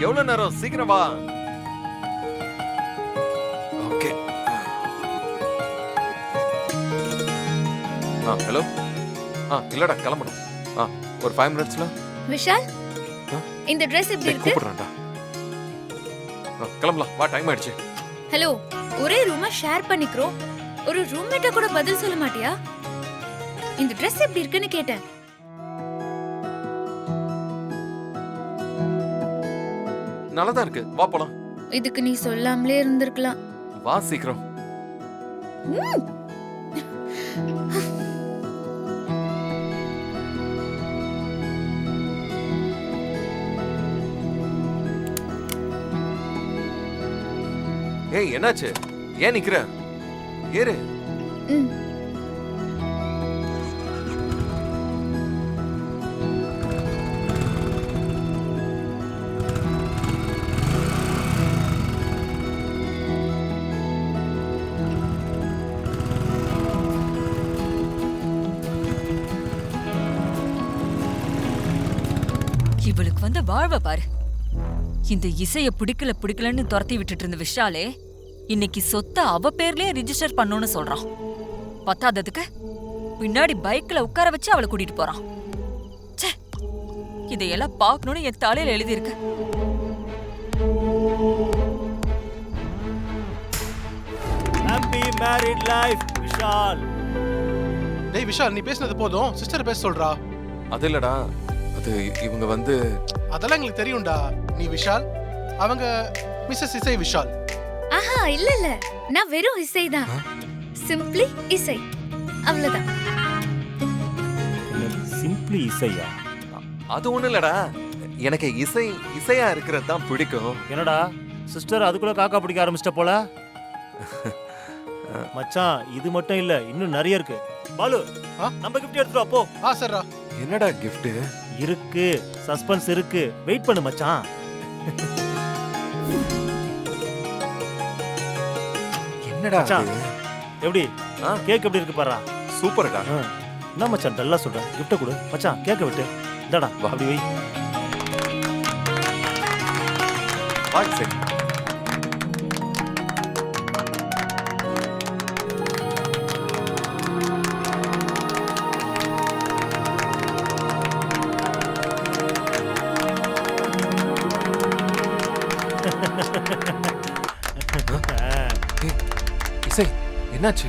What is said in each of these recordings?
எவ்வளவு நேரம்? சீக்கிரம் வா. ஓகே. ஹலோ. இல்லடா கிளம்பணும். ஒரு 5 மினிட்ஸ்ல. விஷால், இந்த Dress எப்படி இருக்கு? கூப்பிடுறேன்டா. கிளம்பலாம் வா, டைம் ஆயிடுச்சு. ஹலோ, ஒரே ரூமை ஷேர் பண்ணிக்கிறோம். ஒரு ரூம்மேட்ட கூட பதில் சொல்ல மாட்டியா? இந்த Dress எப்படி இருக்குன்னு கேட்டேன். நல்லாதான் இருக்கு, வா போலாம். இதுக்கு நீ சொல்லாமலே இருந்திருக்கலாம். வா சீக்கிரம். ஏய் என்னாச்சு? ஏன் நிக்கிற? ஏறு. இவளுக்கு வந்த வாழ்வ பாரு. இந்த இசைய பிடிக்கலன்னு துரத்தி விட்டுட்டு இருந்த விஷாலே இன்னைக்கு சொத்தை அவ பேர்லயே ரிஜிஸ்டர் பண்ணணும்னு சொல்றான். பத்தாததுக்கு பின்னாடி பைக்ல உட்கார வச்சு அவளை கூட்டிட்டு போறான். ச்சே, இதையெல்லாம் பார்க்கணும்னு என் தலையில எழுதியிருக்கு. Happy married life Vishal. டேய் விஷால், நீ பேசுனது போதும், சிஸ்டர் பேச சொல்றா. அது இல்லடா, அது இவங்க வந்து அதெல்லாம் எங்களுக்கு தெரியும்டா. நீ விஷால், அவங்க மிஸ்ஸஸ் இசை விஷால். ஆஹா, இல்ல நான் வெறும் இசை தான். சிம்பிளி இசை, அவ்வளவுதான். சிம்பிளி இசையா? அது ஒண்ணு இல்லடா, எனக்கு இசையா இருக்கிறது தான் பிடிக்கும். என்னடா சிஸ்டர் அதுக்குள்ள காக்கா பிடிக்க ஆரம்பிச்சிட்ட போல. மச்சான், இது மட்டும் இல்ல, இன்னும் நிறைய இருக்கு. பாலு, நம்ம கிஃப்ட் எடுத்துட்டு வா போ. சரிடா. என்னடா gift? இருக்கு, சஸ்பென்ஸ் இருக்கு, வெயிட் பண்ணு மச்சான். என்னடா அது? எப்படி கேக் எப்படி இருக்கு பாறா? சூப்பர்டா. என்ன மச்சான் டல்லா சொல்ற? gift கொடு மச்சான், கேக்க விட்டு. இந்தடா அப்படி வை. வா சரி. இசை, என்னாச்சு?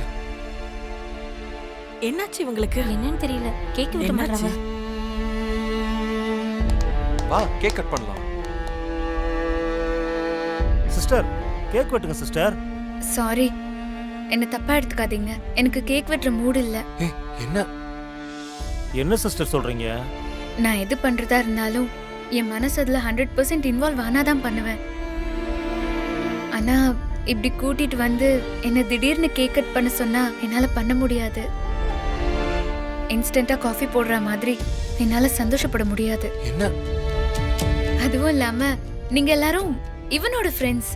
என்னாச்சு இவங்களுக்கு? என்னன்னு தெரியல, கேக் விட்டு மாட்டாங்க. வா கேக் கட் பண்ணலாம். சிஸ்டர், கேக் வெட்டுங்க சிஸ்டர். சாரி, என்ன தப்பா எடுத்துக்காதீங்க. எனக்கு கேக் வெட்டுற மூட் இல்ல. என்ன சிஸ்டர் சொல்றீங்க? நான் எது பண்றதா இருந்தாலும் என் மனசு அதுல 100% இன்வால்வ் ஆனாதான் பண்ணுவேன். ஆனா இப்படி கூட்டிட்டு வந்து என்ன திடீர்னு கேக் கட் பண்ண சொன்னா என்னால பண்ண முடியாது. இன்ஸ்டன்டா காஃபி போடுற மாதிரி என்னால சந்தோஷப்பட முடியாது. என்ன? அதுவும் இல்லாம நீங்க எல்லாரும் இவனோட ஃப்ரெண்ட்ஸ்.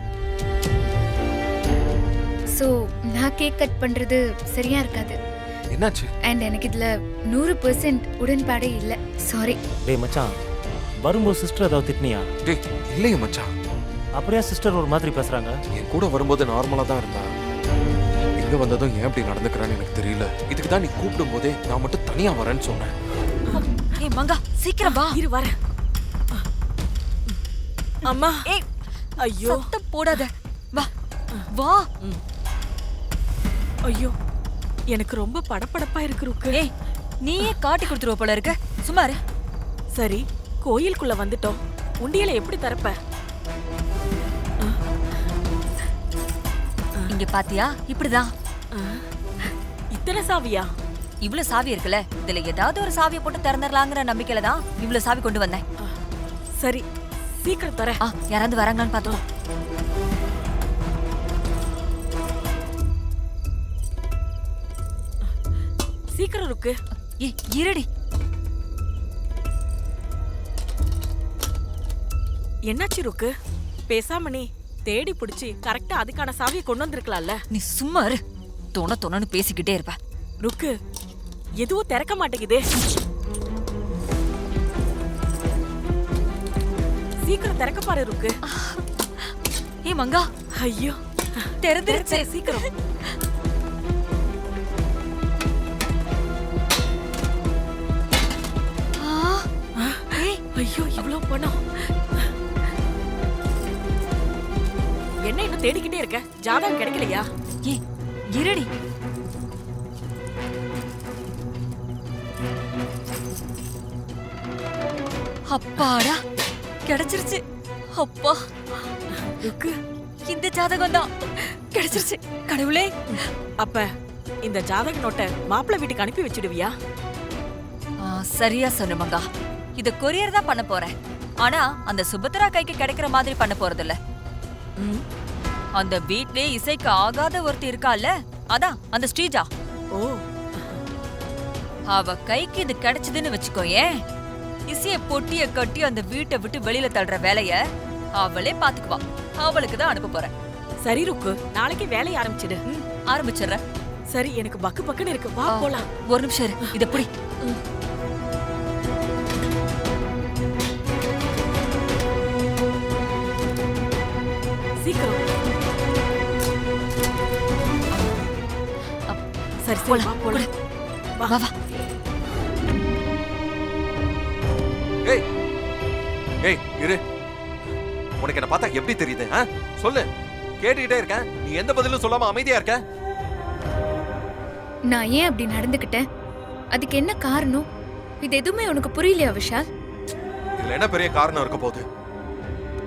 சோ நான் கேக் கட் பண்றது சரியா இருக்காது. என்னாச்சு? அண்ட் எனக்கு இதுல 100% உடன்பாடே இல்ல. சாரி. டேய் மச்சான், வரும்போது சிஸ்டர் ஏதாவது திட்டினியா? டேய் இல்லையே மச்சான். அப்படியே சிஸ்டர் ஒரு மாதிரி பேசுறாங்க. என் கூட வரும்போது நார்மலா தான் இருந்தா. இங்க வந்ததும் ஏன் இப்படி நடந்துக்கிறான்னு எனக்கு தெரியல. இதுக்கு தான் நீ கூப்பிடும் போதே நான் மட்டும் தனியா வரேன்னு சொன்னேன். ஏய் மங்கா, சீக்கிரம் வா. இரு வரேன். அம்மா, ஏய் ஐயோ சத்தம் போடாத. வா வா. ஐயோ, எனக்கு ரொம்ப படபடப்பா இருக்கு ருக்கு. ஏய், நீயே காட்டி கொடுத்துருவ போல இருக்க. சும்மா இரு. சரி, கோயிலுக்குள்ள வந்துட்டோம். உண்டியலை எப்படி திறப்ப? இங்க பாத்தியா, இப்படிதான். இத்தனை சாவியா? இவ்வளவு சாவி இருக்குல்ல, இதுல ஏதாவது ஒரு சாவியை போட்டு திறந்துடலாங்கிற நம்பிக்கையில தான் இவ்வளவு சாவி கொண்டு வந்தேன். சரி, சீக்கிரம் தர. யாராவது வராங்களான்னு பார்த்தோம். சீக்கிரம் இருக்கு. ஏய் இருடி. என்னாச்சு ருக்கு? பேசாம நீ தேடி பிடிச்சி கரெக்டா அதுக்கான சாவியை கொண்டு வந்திருக்கலாம்ல. நீ சும்மா இரு. தொணன்னு பேசிக்கிட்டே இருப்ப. ருக்கு, எதுவும் திறக்க மாட்டேங்குதே. சீக்கிரம் திறக்க பாரு ருக்கு. ஏ மங்கா, ஐயோ திறந்துருச்சு. சீக்கிரம். ஐயோ இவ்ளோ பணம். என்ன இன்னும் தேடிக்கிட்டே இருக்க? ஜாதகம் கிடைக்கலையா? ஏ இருடி. அப்பாடா, கிடைச்சிருச்சு. அப்பா, ருக்கு, இந்த ஜாதகம் தான் கிடைச்சிருச்சு. கடவுளே. அப்ப இந்த ஜாதக நோட்டை மாப்பிள்ளை வீட்டுக்கு அனுப்பி வச்சிடுவியா? சரியா சொன்ன மங்கா. இத கொரியர் தான் பண்ண போறேன். ஆனா அந்த சுபத்ரா கைக்கு கிடைக்கிற மாதிரி பண்ண போறது இல்ல. ம். அந்த வீட்லயே இசைக்கு ஆகாத ஒருத்தி இருக்கால, அதான் அந்த ஸ்ரீஜா. ஓ, அவ கைக்கு இது கிடைச்சதுன்னு வச்சுக்கோயேன், இசைய பொட்டிய கட்டி அந்த வீட்டை விட்டு வெளியில தள்ளுற வேலைய அவளே பாத்துக்குவா. அவளுக்கு தான் அனுப்ப போறேன். சரி ருக்கு, நாளைக்கு வேலைய ஆரம்பிச்சிடு. ஆரம்பிச்சிடுறேன். சரி, எனக்கு பக்கு பக்குன்னு இருக்கு. வா போலாம். ஒரு நிமிஷம் இரு. இத புடி. சீக்கிரம். சரி சரி, போலாம், வா போலாம். வா வா. ஏய் ஏய் இரு. உனக்கு என்ன பார்த்தா எப்படி தெரியுது? சொல்லு. கேட்டுக்கிட்டே இருக்கேன், நீ எந்த பதிலும் சொல்லாம அமைதியா இருக்க. நான் ஏன் அப்படி நடந்துக்கிட்டேன்? அதுக்கு என்ன காரணம்? இது எதுவுமே உனக்கு புரியலையா விஷால்? இதுல என்ன பெரிய காரணம் இருக்க போகுது?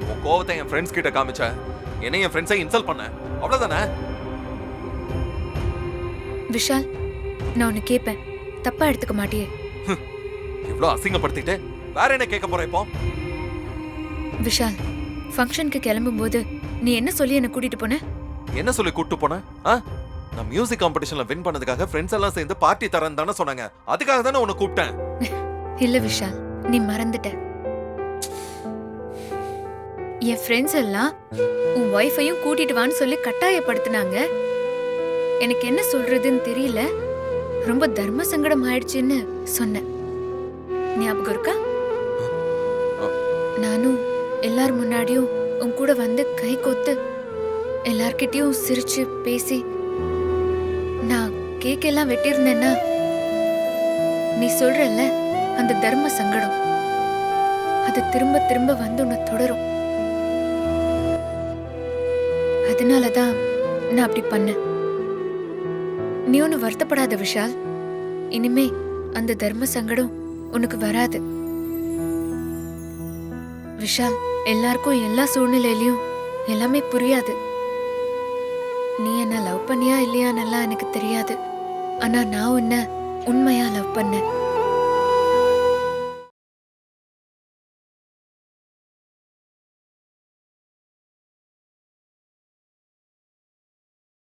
உன் கோவத்தை என் ஃப்ரெண்ட்ஸ் கிட்ட காமிச்ச, என்ன என் ஃப்ரெண்ட்ஸை இன்சல்ட் பண்ண, அவ்வளவுதானே? விஷால், நான் உன்னை கேட்பேன், தப்பா எடுத்துக்க மாட்டியே? இவ்வளவு அசிங்கப்படுத்திட்டு வேற என்ன கேட்க போற இப்போ? விஷால், ஃபங்க்ஷனுக்கு கிளம்பும்போது நீ என்ன சொல்லி என்ன கூட்டிட்டு போன? என்ன சொல்லி கூட்டு போன? நான் மியூசிக் காம்படிஷன்ல வின் பண்ணதுக்காக ஃப்ரெண்ட்ஸ் எல்லாம் சேர்ந்து பார்ட்டி தரேன்னு தானே சொன்னாங்க. அதுக்காக தானே உன்னை கூப்பிட்டேன். இல்ல விஷால், நீ மறந்துட்ட. என் ஃப்ரெண்ட்ஸ் எல்லாம் உன் ஒய்ஃபையும் கூட்டிட்டு வான்னு சொல்லி கட்டாயப்படுத்தினாங்க. எனக்கு என்ன சொல்றதுன்னு தெரியல. ரொம்ப தர்ம சங்கடம் ஆயிடுச்சுன்னு சொன்னேன். ஞாபகம் இருக்கா? நானும் எல்லார் முன்னாடியும் உன் கூட வந்து கை கோத்து எல்லார்கிட்டயும் சிரிச்சு பேசி நான் கேக் எல்லாம் வெட்டியிருந்தேன்னா நீ சொல்றல்ல அந்த தர்ம சங்கடம் அது திரும்ப திரும்ப வந்து உன்னை தொடரும். அதனாலதான் நான் அப்படி பண்ணேன். நீ ஒன்னு வருத்தப்படாத விஷால். இனிமே அந்த தர்ம சங்கடம் உனக்கு வராது. விஷால், எல்லாருக்கும் எல்லா சூழ்நிலையிலயும் எல்லாமே புரியாது. நீ என்ன லவ் பண்ணியா இல்லையான்னெல்லாம் எனக்கு தெரியாது. ஆனா நான் உன்னை உண்மையா லவ் பண்ணேன்.